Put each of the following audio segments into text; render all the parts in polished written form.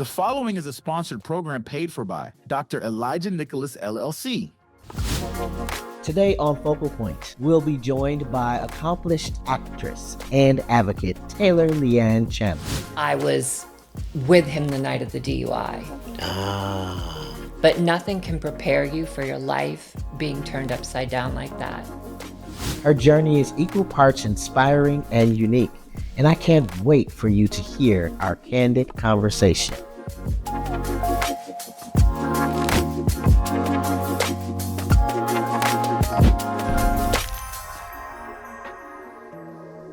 The following is a sponsored program paid for by Dr. Elijah Nicholas, LLC. Today on Focal Point, we'll be joined by accomplished actress and advocate Taylor Lianne Chandler. I was with him the night of the DUI. But nothing can prepare you for your life being turned upside down like that. Her journey is equal parts inspiring and unique, and I can't wait for you to hear our candid conversation.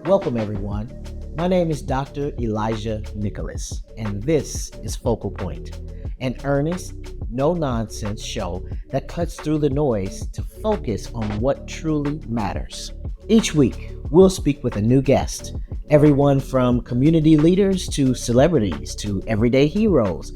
Welcome, everyone. My name is Dr. Elijah Nicholas, and this is Focal Point, an earnest, no-nonsense show that cuts through the noise to focus on what truly matters. Each week, we'll speak with a new guest, everyone from community leaders to celebrities to everyday heroes,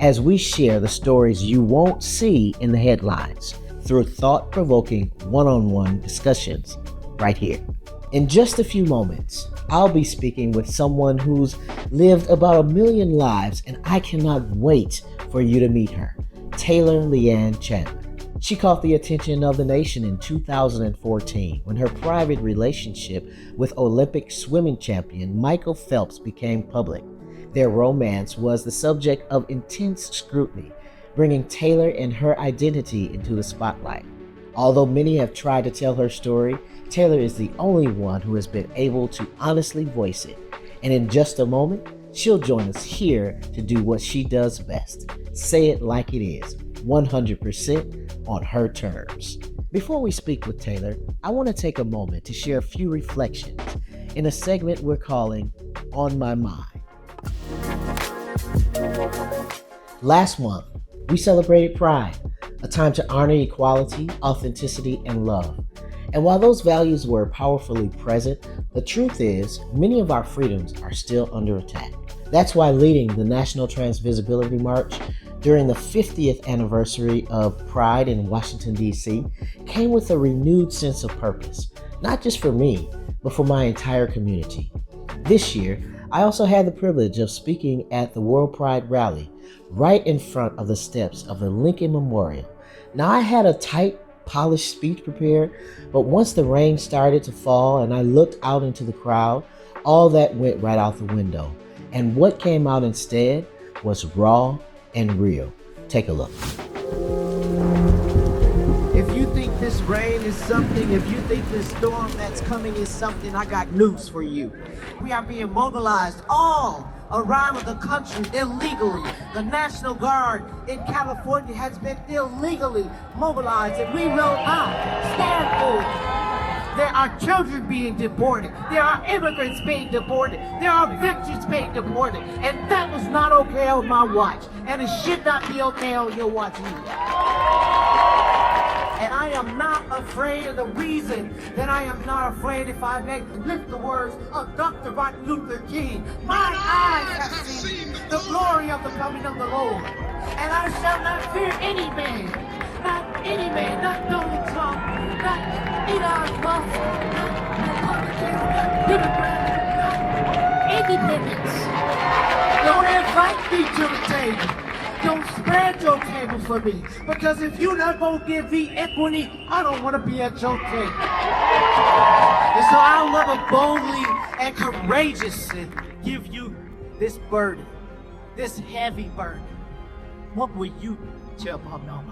as we share the stories you won't see in the headlines through thought-provoking one-on-one discussions right here. In just a few moments, I'll be speaking with someone who's lived about 1 million lives, and I cannot wait for you to meet her, Taylor Lianne Chandler. She caught the attention of the nation in 2014 when her private relationship with Olympic swimming champion Michael Phelps became public. Their romance was the subject of intense scrutiny, bringing Taylor and her identity into the spotlight. Although many have tried to tell her story, Taylor is the only one who has been able to honestly voice it. And in just a moment, she'll join us here to do what she does best. Say it like it is, 100% on her terms. Before we speak with Taylor, I want to take a moment to share a few reflections in a segment we're calling On My Mind. Last month, we celebrated Pride, a time to honor equality, authenticity, and love. And while those values were powerfully present, the truth is many of our freedoms are still under attack. That's why leading the National Trans Visibility March during the 50th anniversary of Pride in Washington, D.C. came with a renewed sense of purpose, not just for me, but for my entire community. This year, I also had the privilege of speaking at the World Pride Rally right in front of the steps of the Lincoln Memorial. Now, I had a tight, polished speech prepared, but once the rain started to fall and I looked out into the crowd, all that went right out the window. And what came out instead was raw and real. Take a look. If you think this rain is something, if you think this storm that's coming is something, I got news for you. We are being mobilized all around the country illegally. The National Guard in California has been illegally mobilized, and we will not stand for it. There are children being deported. There are immigrants being deported. There are victims being deported. And that was not okay on my watch. And it should not be okay on your watch either. And I am not afraid of the reason that I am not afraid, if I may lift the words of Dr. Martin Luther King. My eyes have seen the glory of the coming of the Lord. And I shall not fear any man. Not any man, not Donald Trump, not Elon Musk, not Republicans, not Democrats, not independents. Don't invite me to the table. Don't spread your table for me. Because if you're not going to give me equity, I don't want to be at your table. And so I want to boldly and courageously give you this burden, this heavy burden. What will you tell my mama?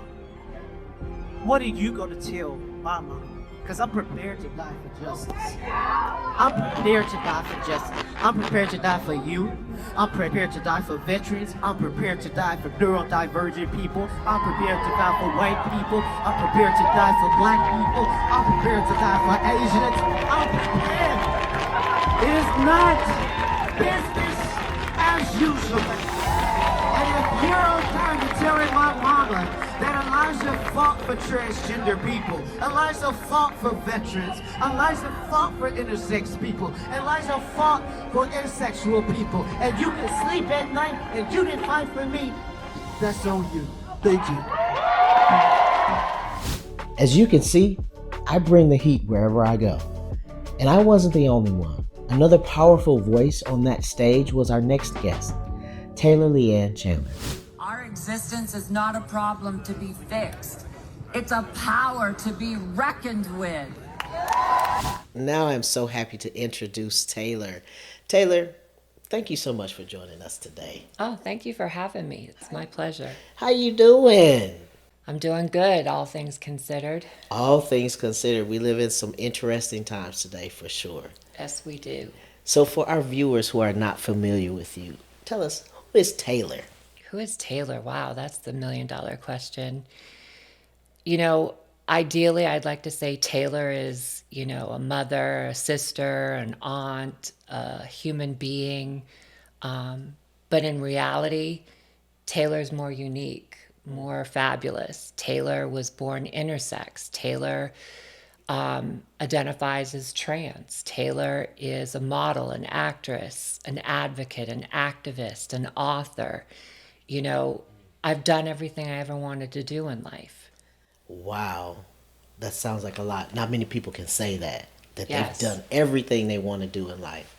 What are you going to tell my mama? Because I'm prepared to die for justice. I'm prepared to die for justice. I'm prepared to die for you. I'm prepared to die for veterans. I'm prepared to die for neurodivergent people. I'm prepared to die for white people. I'm prepared to die for black people. I'm prepared to die for Asians. I'm prepared. It is not business as usual. And if you're on time to telling my mama that Elijah fought for transgender people, Elijah fought for veterans, Elijah fought for intersex people, Elijah fought for intersexual people, and you can sleep at night and you didn't fight for me, that's on you. Thank you. As you can see, I bring the heat wherever I go. And I wasn't the only one. Another powerful voice on that stage was our next guest, Taylor Lianne Chandler. Our existence is not a problem to be fixed. It's a power to be reckoned with. Now I'm so happy to introduce Taylor. Taylor, thank you so much for joining us today. Oh, thank you for having me. It's my pleasure. How you doing? I'm doing good, all things considered. All things considered, we live in some interesting times today for sure. Yes, we do. So for our viewers who are not familiar with you, tell us, who is Taylor? Who is Taylor? Wow, that's the million-dollar question. Ideally, I'd like to say Taylor is, a mother, a sister, an aunt, a human being. But in reality, Taylor's more unique, more fabulous. Taylor was born intersex. Taylor identifies as trans. Taylor is a model, an actress, an advocate, an activist, an author. I've done everything I ever wanted to do in life. Wow, that sounds like a lot. Not many people can say that Yes. they've done everything they want to do in life.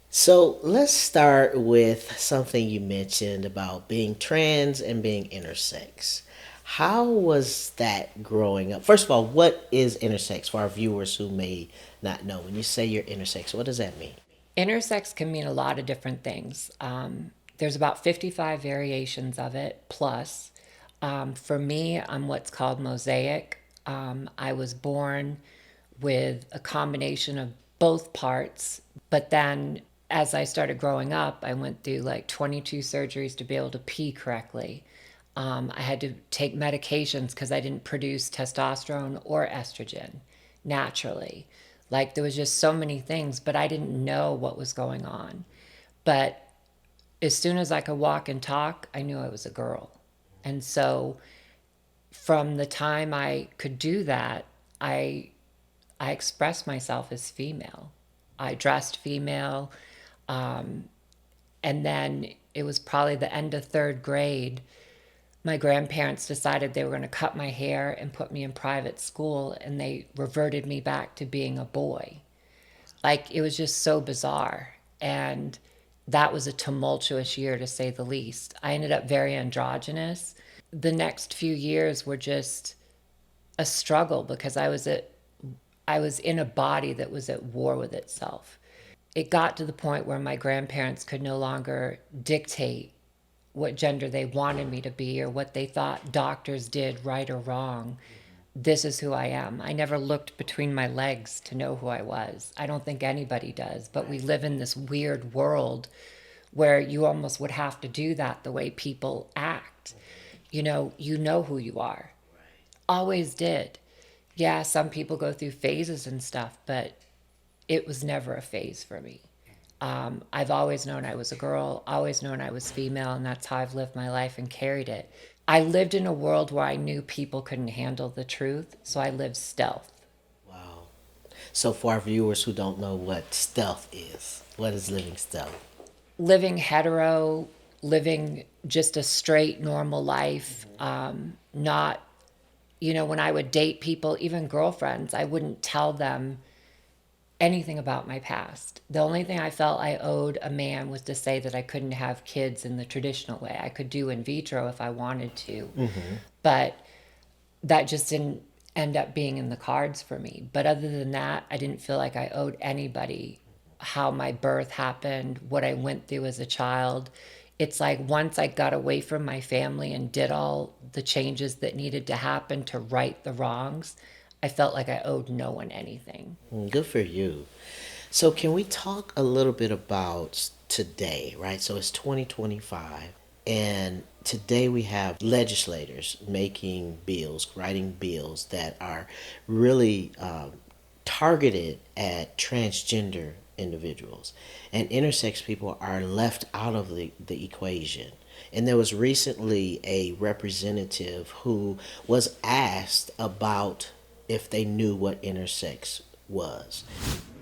So let's start with something you mentioned about being trans and being intersex. How was that growing up? First of all, what is intersex for our viewers who may not know? When you say you're intersex, what does that mean? Intersex can mean a lot of different things. There's about 55 variations of it, plus. For me, I'm what's called mosaic. I was born with a combination of both parts, but then as I started growing up, I went through like 22 surgeries to be able to pee correctly. I had to take medications because I didn't produce testosterone or estrogen naturally. Like there was just so many things, but I didn't know what was going on. But as soon as I could walk and talk, I knew I was a girl. And so from the time I could do that, I expressed myself as female. I dressed female. And then it was probably the end of third grade. My grandparents decided they were going to cut my hair and put me in private school, and they reverted me back to being a boy. Like, it was just so bizarre. And that was a tumultuous year, to say the least. I ended up very androgynous. The next few years were just a struggle because I was in a body that was at war with itself. It got to the point where my grandparents could no longer dictate what gender they wanted me to be or what they thought doctors did right or wrong. This is who I am. I never looked between my legs to know who I was. I don't think anybody does, but we live in this weird world where you almost would have to do that the way people act. You know who you are. Always did. Yeah, some people go through phases and stuff, but it was never a phase for me. I've always known I was a girl, always known I was female, and that's how I've lived my life and carried it. I lived in a world where I knew people couldn't handle the truth, so I lived stealth. Wow. So for our viewers who don't know what stealth is, what is living stealth? Living hetero, living just a straight, normal life, not, when I would date people, even girlfriends, I wouldn't tell them anything about my past. The only thing I felt I owed a man was to say that I couldn't have kids in the traditional way. I could do in vitro if I wanted to, but that just didn't end up being in the cards for me. But other than that, I didn't feel like I owed anybody how my birth happened, what I went through as a child. It's like once I got away from my family and did all the changes that needed to happen to right the wrongs, I felt like I owed no one anything. Good for you. So can we talk a little bit about today, right? So it's 2025, and today we have legislators making bills, writing bills that are really targeted at transgender individuals. And intersex people are left out of the equation. And there was recently a representative who was asked about if they knew what intersex was.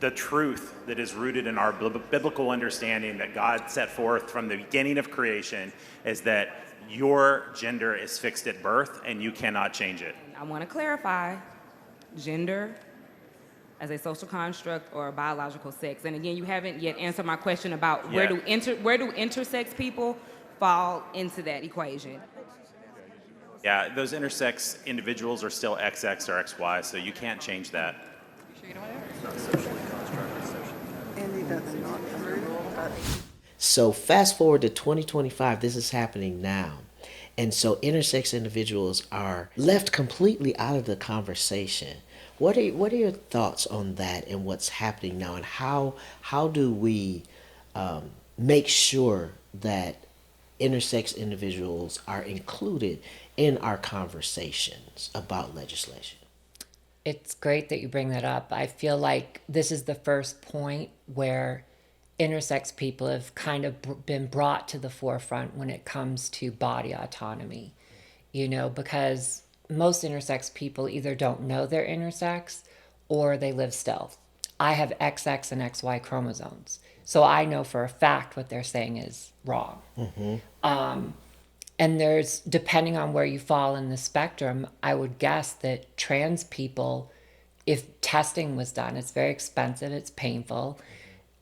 The truth that is rooted in our biblical understanding that God set forth from the beginning of creation is that your gender is fixed at birth and you cannot change it. I want to clarify, gender as a social construct or a biological sex? And again, you haven't yet answered my question about where do intersex people fall into that equation? Yeah, those intersex individuals are still XX or XY, so you can't change that. So fast forward to 2025, this is happening now. And so intersex individuals are left completely out of the conversation. What are your thoughts on that and what's happening now, and how do we make sure that intersex individuals are included in our conversations about legislation? It's great that you bring that up. I feel like this is the first point where intersex people have kind of been brought to the forefront when it comes to body autonomy, because most intersex people either don't know they're intersex or they live stealth. I have XX and XY chromosomes, so I know for a fact what they're saying is wrong. And there's, depending on where you fall in the spectrum, I would guess that trans people, if testing was done, it's very expensive, it's painful,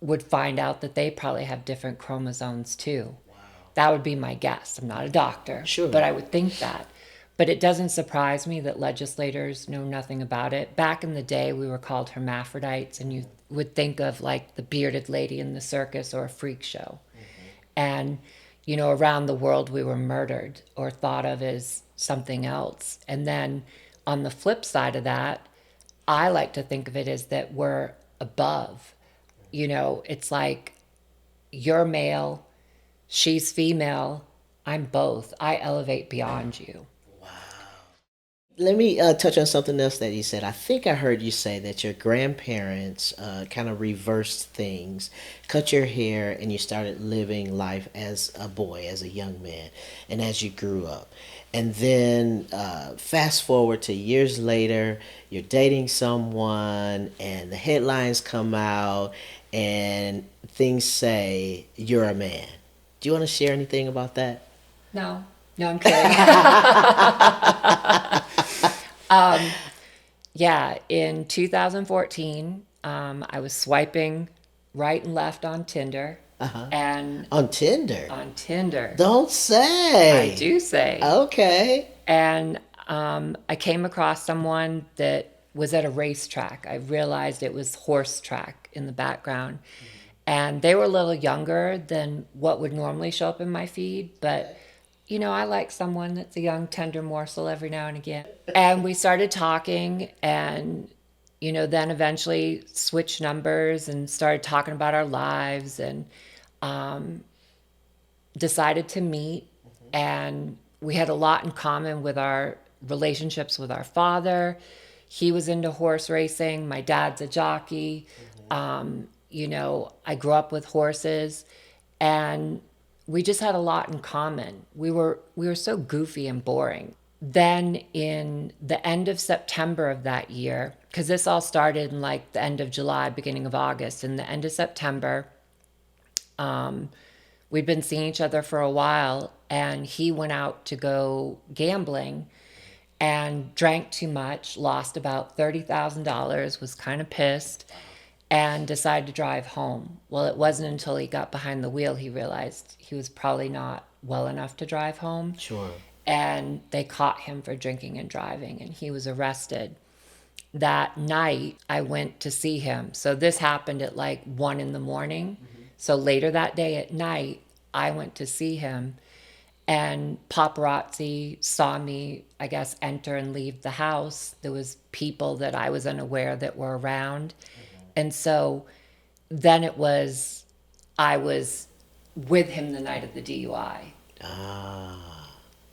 would find out that they probably have different chromosomes too. Wow. That would be my guess. I'm not a doctor, sure, but I would think that. But it doesn't surprise me that legislators know nothing about it. Back in the day, we were called hermaphrodites, and you would think of like the bearded lady in the circus or a freak show. And, around the world, we were murdered or thought of as something else. And then on the flip side of that, I like to think of it as that we're above. It's like you're male, she's female, I'm both. I elevate beyond you. Let me touch on something else that you said. I think I heard you say that your grandparents kind of reversed things, cut your hair, and you started living life as a boy, as a young man, and as you grew up. And then fast forward to years later, you're dating someone, and the headlines come out, and things say you're a man. Do you want to share anything about that? No, I'm kidding. Yeah, in 2014, I was swiping right and left on Tinder. And on Tinder? On Tinder. Don't say. I do say. Okay. And I came across someone that was at a racetrack. I realized it was horse track in the background. And they were a little younger than what would normally show up in my feed, but I like someone that's a young, tender morsel every now and again. And we started talking and, then eventually switched numbers and started talking about our lives and decided to meet. And we had a lot in common with our relationships with our father. He was into horse racing. My dad's a jockey. I grew up with horses, and we just had a lot in common. We were so goofy and boring. Then in the end of September of that year, because this all started in like the end of July, beginning of August, in the end of September, we'd been seeing each other for a while, and he went out to go gambling and drank too much, lost about $30,000, was kind of pissed, and decided to drive home. Well, it wasn't until he got behind the wheel he realized he was probably not well enough to drive home. Sure. And they caught him for drinking and driving, and he was arrested. That night, I went to see him. So this happened at like 1 a.m. So later that day at night, I went to see him, and paparazzi saw me, I guess, enter and leave the house. There was people that I was unaware that were around. And so then I was with him the night of the DUI.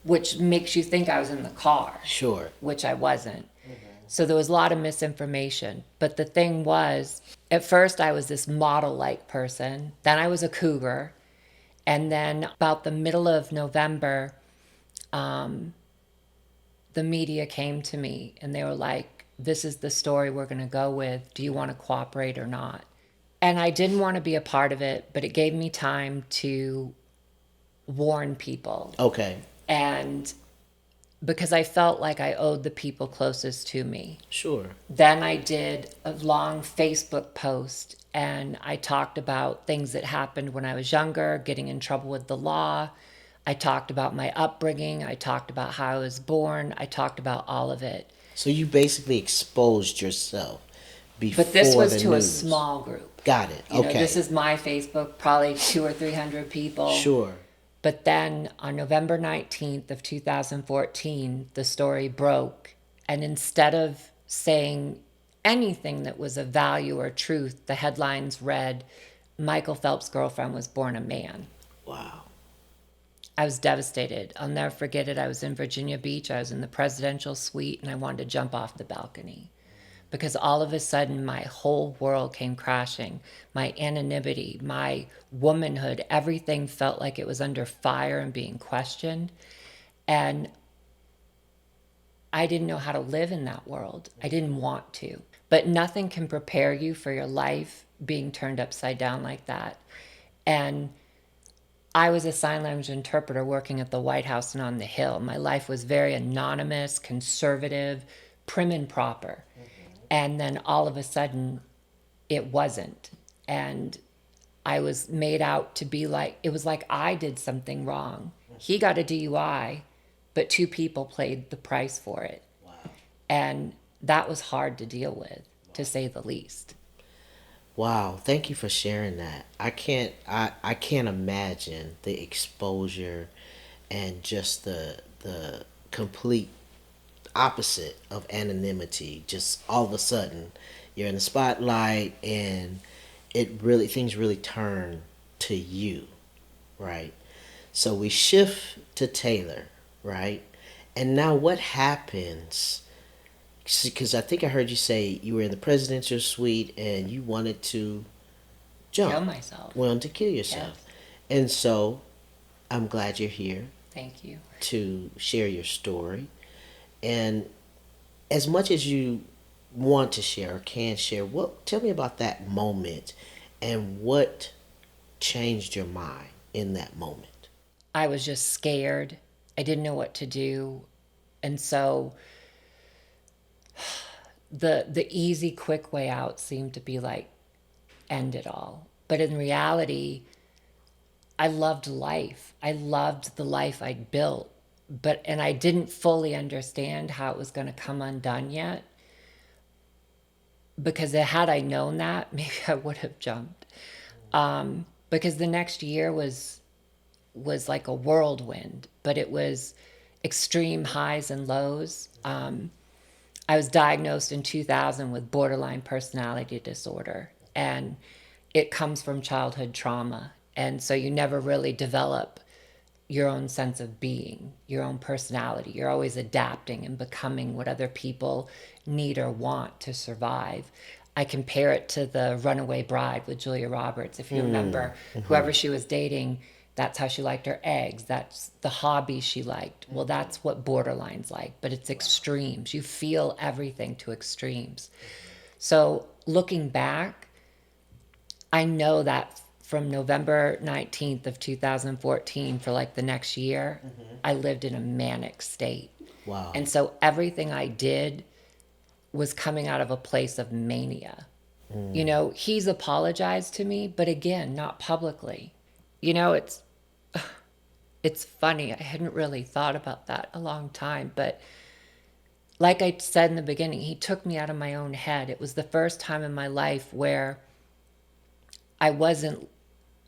Which makes you think I was in the car. Sure. Which I wasn't. So there was a lot of misinformation. But the thing was, at first I was this model-like person. Then I was a cougar. And then about the middle of November, the media came to me and they were like, this is the story we're going to go with. Do you want to cooperate or not? And I didn't want to be a part of it, but it gave me time to warn people. Okay. And, because I felt like I owed the people closest to me. Sure. Then I did a long Facebook post and I talked about things that happened when I was younger, getting in trouble with the law. I talked about my upbringing. I talked about how I was born. I talked about all of it. So you basically exposed yourself before But this was the to news. a small group. Got it. You know, Okay. this is my Facebook, probably 200 or 300 people. Sure. But then on November 19th of 2014, the story broke. And instead of saying anything that was of value or truth, the headlines read, Michael Phelps' girlfriend was born a man. Wow. I was devastated. I'll never forget it. I was in Virginia Beach. I was in the presidential suite and I wanted to jump off the balcony because all of a sudden my whole world came crashing. My anonymity, my womanhood, everything felt like it was under fire and being questioned. And I didn't know how to live in that world. I didn't want to. But nothing can prepare you for your life being turned upside down like that. And I was a sign language interpreter working at the White House and on the Hill. My life was very anonymous, conservative, prim and proper. And then all of a sudden, it wasn't. And I was made out to be like, it was like I did something wrong. He got a DUI, but 2 people paid the price for it. Wow. And that was hard to deal with, to say the least. Wow, thank you for sharing that. I can't imagine the exposure and just the complete opposite of anonymity. Just all of a sudden you're in the spotlight and things really turn to you, right? So we shift to Taylor, right? And now what happens? Because I think I heard you say you were in the presidential suite and you wanted to jump. Kill myself. Wanted to kill yourself. Yes. And so I'm glad you're here Thank you. to share your story. And as much as you want to share or can share, tell me about that moment and what changed your mind in that moment. I was just scared. I didn't know what to do. And so the easy, quick way out seemed to be like, end it all. But in reality, I loved life. I loved the life I'd built. And I didn't fully understand how it was going to come undone yet. Because had I known that, maybe I would have jumped. Because the next year was like a whirlwind, but it was extreme highs and lows. I was diagnosed in 2000 with borderline personality disorder, and it comes from childhood trauma. And so you never really develop your own sense of being, your own personality. You're always adapting and becoming what other people need or want to survive. I compare it to the Runaway Bride with Julia Roberts. If you remember, whoever she was dating, that's how she liked her eggs. That's the hobby she liked. Well, that's what borderline's like, but it's extremes. You feel everything to extremes. So looking back, I know that from November 19th of 2014 for like the next year, I lived in a manic state. Wow. And so everything I did was coming out of a place of mania. You know, he's apologized to me, but again, not publicly. You know, it's funny. I hadn't really thought about that a long time, but like I said in the beginning, he took me out of my own head. It was the first time in my life where I wasn't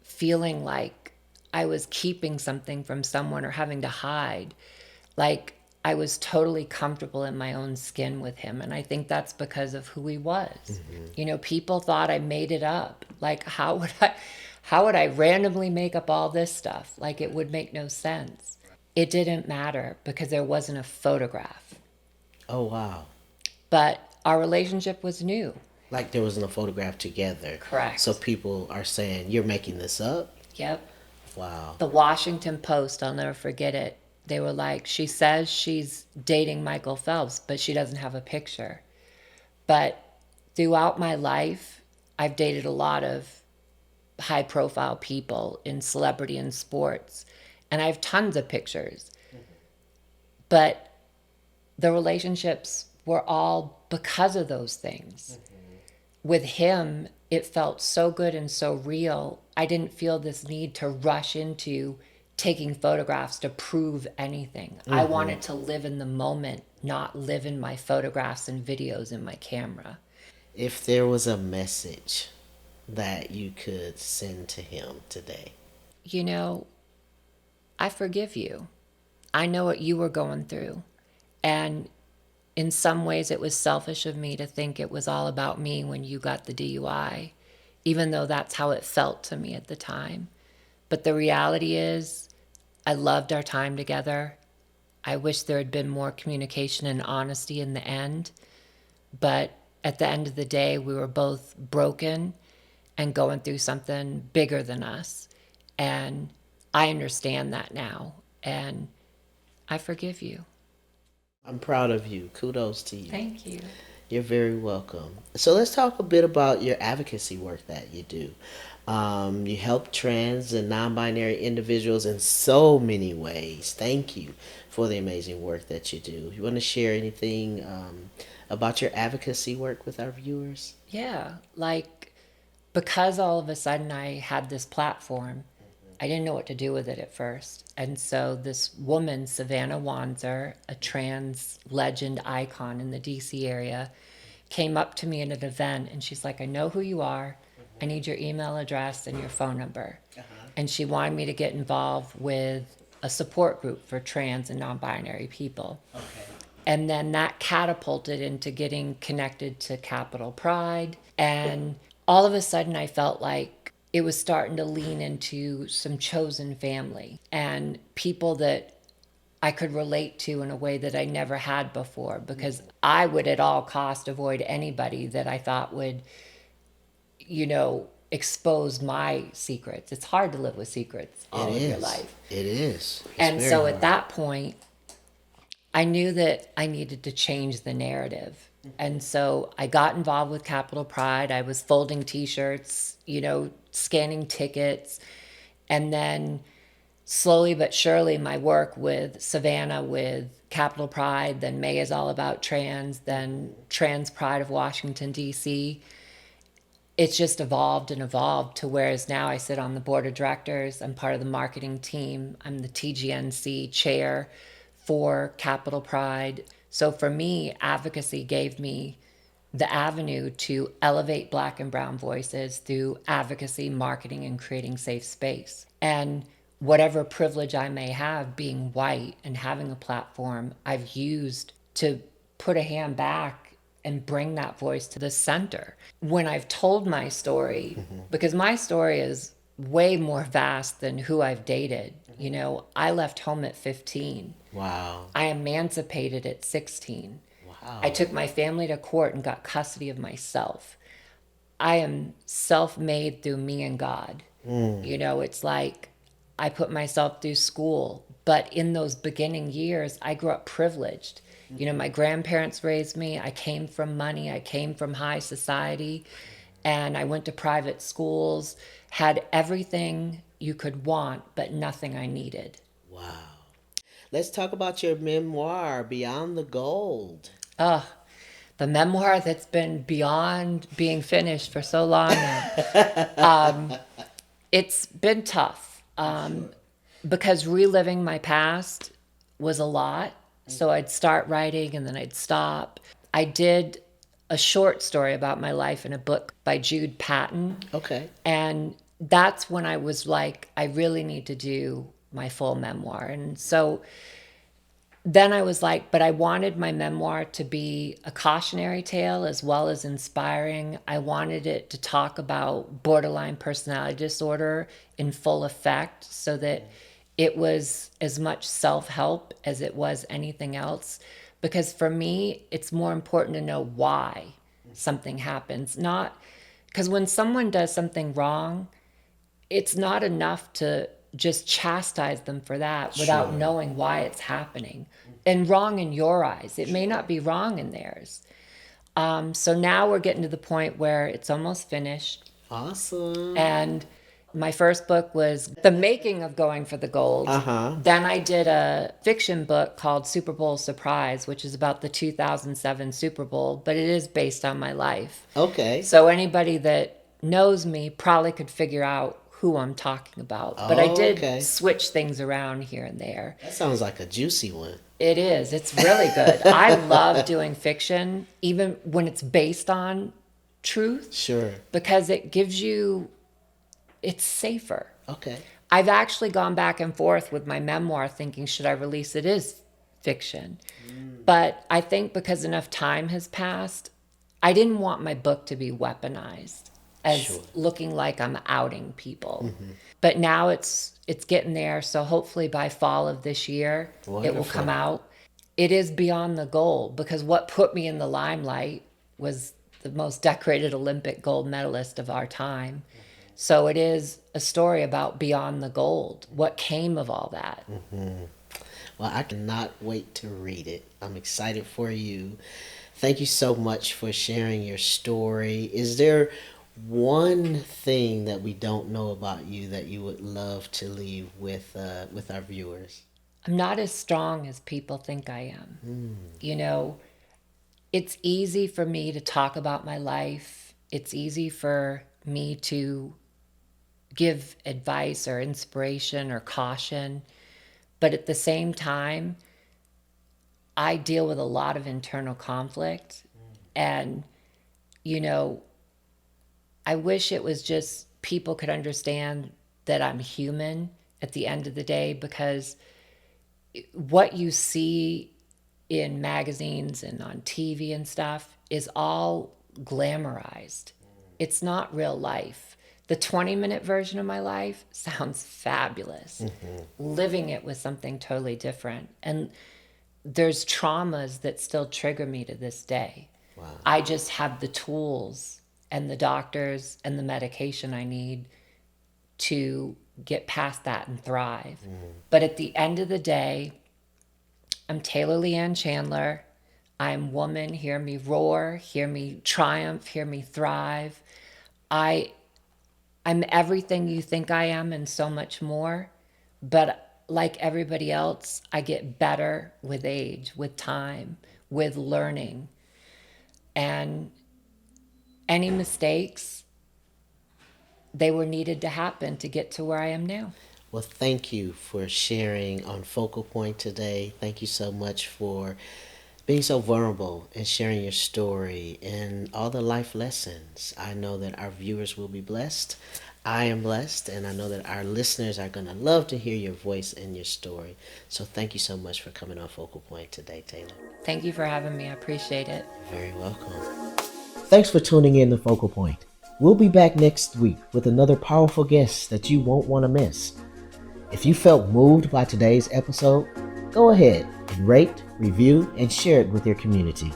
feeling like I was keeping something from someone or having to hide. Like I was totally comfortable in my own skin with him. And I think that's because of who he was. You know, people thought I made it up. Like, how would I randomly make up all this stuff? Like, it would make no sense. It didn't matter because there wasn't a photograph. Oh, wow. But our relationship was new. Like there wasn't a photograph together. Correct. So people are saying, you're making this up? Yep. Wow. The Washington Post, I'll never forget it. They were like, she says she's dating Michael Phelps, but she doesn't have a picture. But throughout my life, I've dated a lot of high-profile people in celebrity and sports, and I have tons of pictures. But the relationships were all because of those things. With him, it felt so good and so real. I didn't feel this need to rush into taking photographs to prove anything. I wanted to live in the moment, not live in my photographs and videos in my camera. If there was a message that you could send to him today? You know, I forgive you. I know what you were going through. And in some ways, it was selfish of me to think it was all about me when you got the DUI, even though that's how it felt to me at the time. But the reality is, I loved our time together. I wish there had been more communication and honesty in the end. But at the end of the day, we were both broken and going through something bigger than us. And I understand that now. And I forgive you. I'm proud of you. Kudos to you. Thank you. You're very welcome. So let's talk a bit about your advocacy work that you do. You help trans and non-binary individuals in so many ways. Thank you for the amazing work that you do. You want to share anything about your advocacy work with our viewers? Yeah, like, because all of a sudden I had this platform, I didn't know what to do with it at first. And so this woman, Savannah Wanzer, a trans legend icon in the DC area, came up to me at an event and she's like, I know who you are. I need your email address and your phone number. And she wanted me to get involved with a support group for trans and non-binary people. And then that catapulted into getting connected to Capitol Pride. And all of a sudden I felt like it was starting to lean into some chosen family and people that I could relate to in a way that I never had before, because I would at all cost avoid anybody that I thought would, you know, expose my secrets. It's hard to live with secrets all of your life. It is. And so at that point, I knew that I needed to change the narrative. And so I got involved with Capitol Pride. I was folding t-shirts, you know, scanning tickets. And then slowly but surely my work with Savannah, with Capitol Pride, then May is All About Trans, then Trans Pride of Washington, D.C., it's just evolved and evolved to whereas now I sit on the board of directors. I'm part of the marketing team. I'm the TGNC chair for Capitol Pride. So for me, advocacy gave me the avenue to elevate Black and brown voices through advocacy, marketing, and creating safe space. And whatever privilege I may have being white and having a platform, I've used to put a hand back and bring that voice to the center. When I've told my story, because my story is way more vast than who I've dated. You know, I left home at 15. Wow. I emancipated at 16. Wow. I took my family to court and got custody of myself. I am self-made through me and God. You know, it's like I put myself through school, but in those beginning years, I grew up privileged. You know, my grandparents raised me. I came from money. I came from high society. And I went to private schools, had everything you could want, but nothing I needed. Wow. Let's talk about your memoir, Beyond the Gold. The memoir that's been beyond being finished for so long now. It's been tough because reliving my past was a lot. So I'd start writing and then I'd stop. I did a short story about my life in a book by Jude Patton. Okay. And that's when I was like, I really need to do my full memoir. And so then I was like, but I wanted my memoir to be a cautionary tale as well as inspiring. I wanted it to talk about borderline personality disorder in full effect so that it was as much self-help as it was anything else. Because for me, it's more important to know why something happens. Not because when someone does something wrong, it's not enough to just chastise them for that without knowing why it's happening. And wrong in your eyes. It may not be wrong in theirs. So now we're getting to the point where it's almost finished. Awesome. And My first book was The Making of Going for the Gold. Then I did a fiction book called Super Bowl Surprise, which is about the 2007 Super Bowl, but it is based on my life. Okay. So anybody that knows me probably could figure out who I'm talking about. But I did switch things around here and there. That sounds like a juicy one. It is. It's really good. I love doing fiction, even when it's based on truth. Sure. Because it gives you, it's safer. Okay. I've actually gone back and forth with my memoir thinking, should I release it as fiction? But I think because enough time has passed, I didn't want my book to be weaponized as looking like I'm outing people. But now it's getting there, so hopefully by fall of this year, it will come out. It is beyond the gold, because what put me in the limelight was the most decorated Olympic gold medalist of our time. So it is a story about beyond the gold. What came of all that? Well, I cannot wait to read it. I'm excited for you. Thank you so much for sharing your story. Is there one thing that we don't know about you that you would love to leave with our viewers? I'm not as strong as people think I am. You know, it's easy for me to talk about my life. It's easy for me to give advice or inspiration or caution. But at the same time, I deal with a lot of internal conflict. And, you know, I wish it was just people could understand that I'm human at the end of the day, because what you see in magazines and on TV and stuff is all glamorized. It's not real life. The 20-minute version of my life sounds fabulous. Living it was something totally different. And there's traumas that still trigger me to this day. Wow. I just have the tools and the doctors and the medication I need to get past that and thrive. But at the end of the day, I'm Taylor Lianne Chandler. I'm woman. Hear me roar. Hear me triumph. Hear me thrive. I'm everything you think I am and so much more. But like everybody else, I get better with age, with time, with learning. And any mistakes, they were needed to happen to get to where I am now. Well, thank you for sharing on Focal Point today. Thank you so much for being so vulnerable and sharing your story and all the life lessons. I know that our viewers will be blessed. I am blessed, and I know that our listeners are going to love to hear your voice and your story. So thank you so much for coming on Focal Point today, Taylor. Thank you for having me. I appreciate it. You're very welcome. Thanks for tuning in to Focal Point. We'll be back next week with another powerful guest that you won't want to miss. If you felt moved by today's episode, go ahead and rate, review, and share it with your community.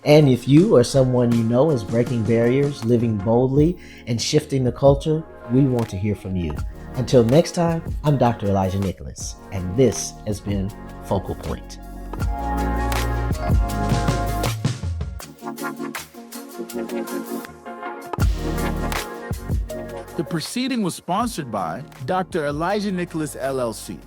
And if you or someone you know is breaking barriers, living boldly, and shifting the culture, we want to hear from you. Until next time, I'm Dr. Elijah Nicholas, and this has been Focal Point. The proceeding was sponsored by Dr. Elijah Nicholas, LLC.